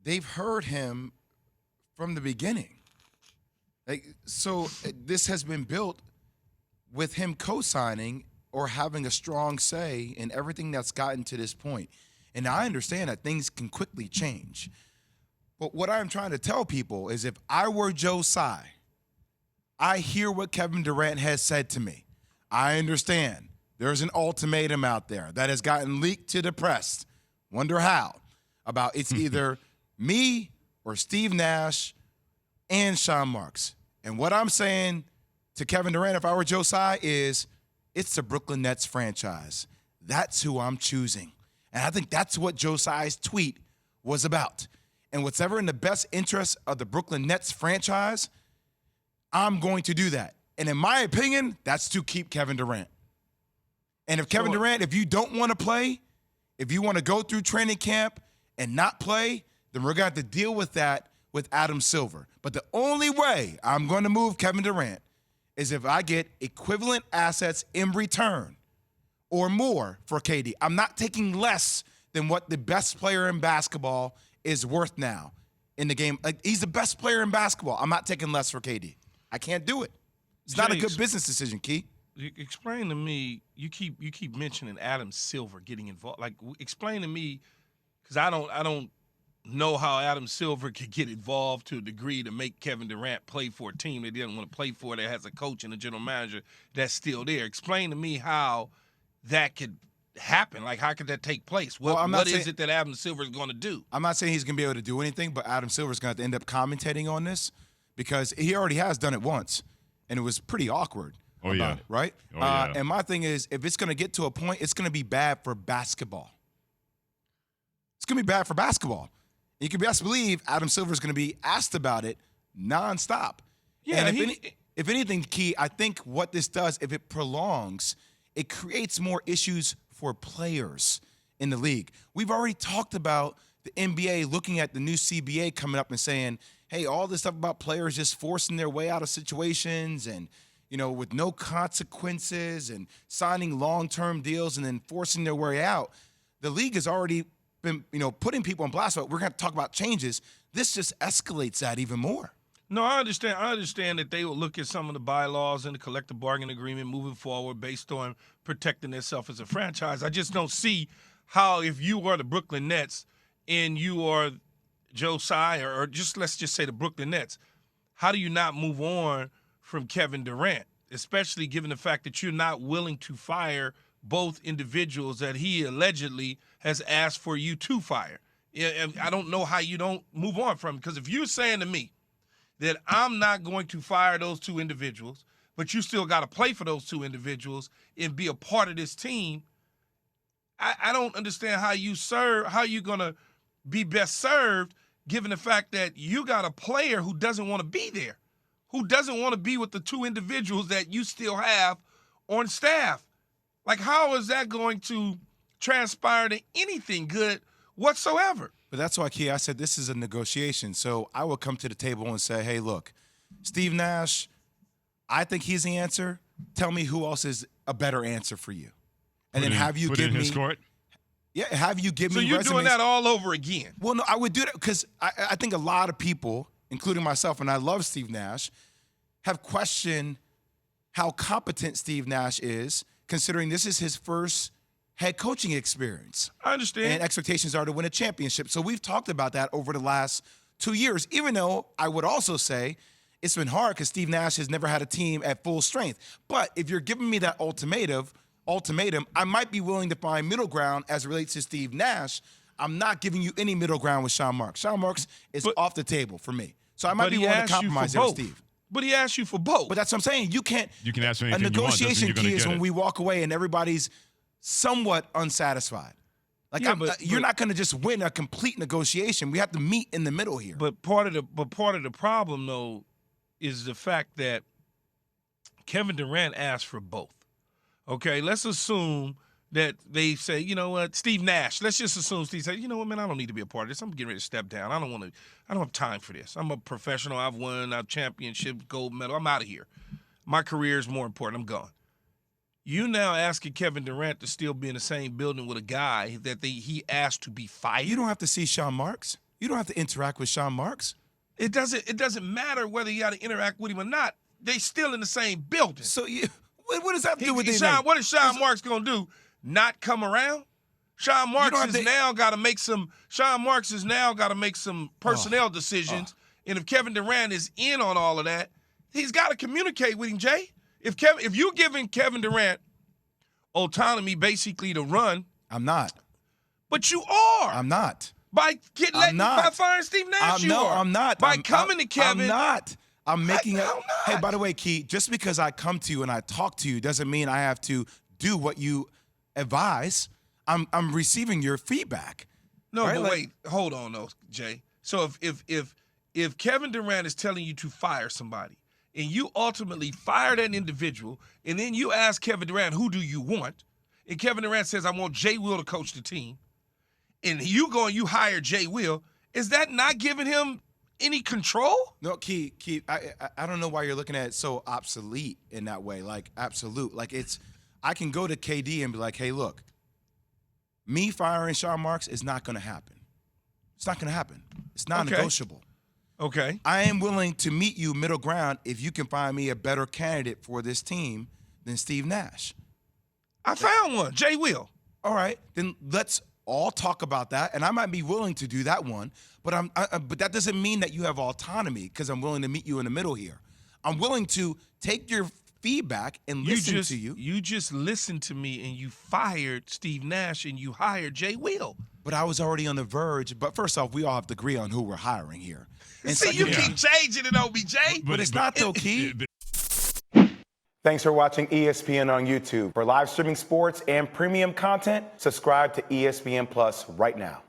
they've heard him from the beginning. So this has been built with him co-signing or having a strong say in everything that's gotten to this point. And I understand that things can quickly change. But what I'm trying to tell people is if I were Joe Tsai, I hear what Kevin Durant has said to me. I understand there's an ultimatum out there that has gotten leaked to the press. Wonder how. About it's either me or Steve Nash and Sean Marks. And what I'm saying to Kevin Durant, if I were Joe Tsai, is it's the Brooklyn Nets franchise. That's who I'm choosing. And I think that's what Joe Tsai's tweet was about. And what's ever in the best interest of the Brooklyn Nets franchise, I'm going to do that. And in my opinion, that's to keep Kevin Durant. And if Kevin Durant, if you don't want to play, if you want to go through training camp and not play, then we're going to have to deal with that with Adam Silver. But the only way I'm going to move Kevin Durant is if I get equivalent assets in return or more for KD. I'm not taking less than what the best player in basketball is worth now in the game. Like, he's the best player in basketball. I'm not taking less for KD. I can't do it. It's not a good business decision, Key. Explain to me. You keep mentioning Adam Silver getting involved. Like, explain to me, because I don't know how Adam Silver could get involved to a degree to make Kevin Durant play for a team that he doesn't want to play for, that has a coach and a general manager that's still there. Explain to me how that could happen. Like, how could that take place? What is it that Adam Silver is going to do? I'm not saying he's going to be able to do anything, but Adam Silver is going to have to end up commentating on this because he already has done it once, and it was pretty awkward about it, right? And my thing is, if it's going to get to a point, it's going to be bad for basketball. It's going to be bad for basketball. You can best believe Adam Silver is going to be asked about it nonstop. Yeah, and if anything, Key, I think what this does, if it prolongs, it creates more issues for players in the league. We've already talked about the NBA looking at the new CBA coming up and saying, hey, all this stuff about players just forcing their way out of situations and, with no consequences and signing long-term deals and then forcing their way out. The league has already been, putting people on blast, but we're going to talk about changes. This just escalates that even more. No, I understand. I understand that they will look at some of the bylaws and the collective bargaining agreement moving forward based on protecting themselves as a franchise. I just don't see how, if you are the Brooklyn Nets and you are Joe Tsai or let's just say the Brooklyn Nets, how do you not move on from Kevin Durant, especially given the fact that you're not willing to fire both individuals that he allegedly has asked for you to fire? I don't know how you don't move on from him, because if you're saying to me that I'm not going to fire those two individuals, but you still got to play for those two individuals and be a part of this team, I don't understand how you're going to be best served given the fact that you got a player who doesn't want to be there, who doesn't want to be with the two individuals that you still have on staff. Like, how is that going to transpire to anything good whatsoever? But that's why, Key, I said this is a negotiation. So I will come to the table and say, hey, look, Steve Nash, I think he's the answer. Tell me who else is a better answer for you. And then have you give me his court? Yeah, have you give me resumes. So you're doing that all over again? Well, no, I would do that because I think a lot of people, including myself, and I love Steve Nash, have questioned how competent Steve Nash is, considering this is his first head coaching experience. I understand. And expectations are to win a championship. So we've talked about that over the last 2 years, even though I would also say it's been hard because Steve Nash has never had a team at full strength. But if you're giving me that ultimatum, I might be willing to find middle ground as it relates to Steve Nash. I'm not giving you any middle ground with Sean Marks. Sean Marks is off the table for me. So I might be willing to compromise there with Steve. But he asked you for both. But that's what I'm saying. You can't. You can ask for anything a negotiation you want, key is when we walk away and everybody's somewhat unsatisfied. Like, you're not going to just win a complete negotiation. We have to meet in the middle here. But part of the problem, though, is the fact that Kevin Durant asked for both. Okay, let's assume that they say, you know what, Steve Nash. Let's just assume Steve said, you know what, man, I don't need to be a part of this. I'm getting ready to step down. I don't have time for this. I'm a professional. I've won a championship, gold medal. I'm out of here. My career is more important. I'm gone. You now asking Kevin Durant to still be in the same building with a guy that he asked to be fired. You don't have to see Sean Marks. You don't have to interact with Sean Marks. It doesn't matter whether you got to interact with him or not. They still in the same building. So what does that have to do with it? What is Sean Marks gonna do? Not come around? Sean Marks has now got to make some. Sean Marks has now got to make some personnel decisions. And if Kevin Durant is in on all of that, he's got to communicate with him, Jay. If you're giving Kevin Durant autonomy basically to run, I'm not. But you are. I'm not. By firing Steve Nash, No, I'm not. By coming to Kevin, I'm not. I'm making How not? Hey, by the way, Key, just because I come to you and I talk to you doesn't mean I have to do what you advise. I'm receiving your feedback. No, right? but wait, hold on though, Jay. So if Kevin Durant is telling you to fire somebody, and you ultimately fire that individual, and then you ask Kevin Durant, who do you want? And Kevin Durant says, I want Jay Will to coach the team. And you hire Jay Will, is that not giving him any control? No, Key, I don't know why you're looking at it so obsolete in that way, like absolute. Like I can go to KD and be like, hey, look, me firing Sean Marks is not going to happen. It's not going to happen. It's non-negotiable. Okay. I am willing to meet you middle ground if you can find me a better candidate for this team than Steve Nash. I found one, Jay Will. All right, then let's all talk about that, and I might be willing to do that one, but but that doesn't mean that you have autonomy because I'm willing to meet you in the middle here. I'm willing to take your feedback and listen to you. You just listened to me and you fired Steve Nash and you hired Jay Will. But I was already on the verge. But first off, we all have to agree on who we're hiring here. And see, you keep changing it on me, Jay. But it's not though, Key. Thanks for watching ESPN on YouTube. For live streaming sports and premium content, subscribe to ESPN Plus right now.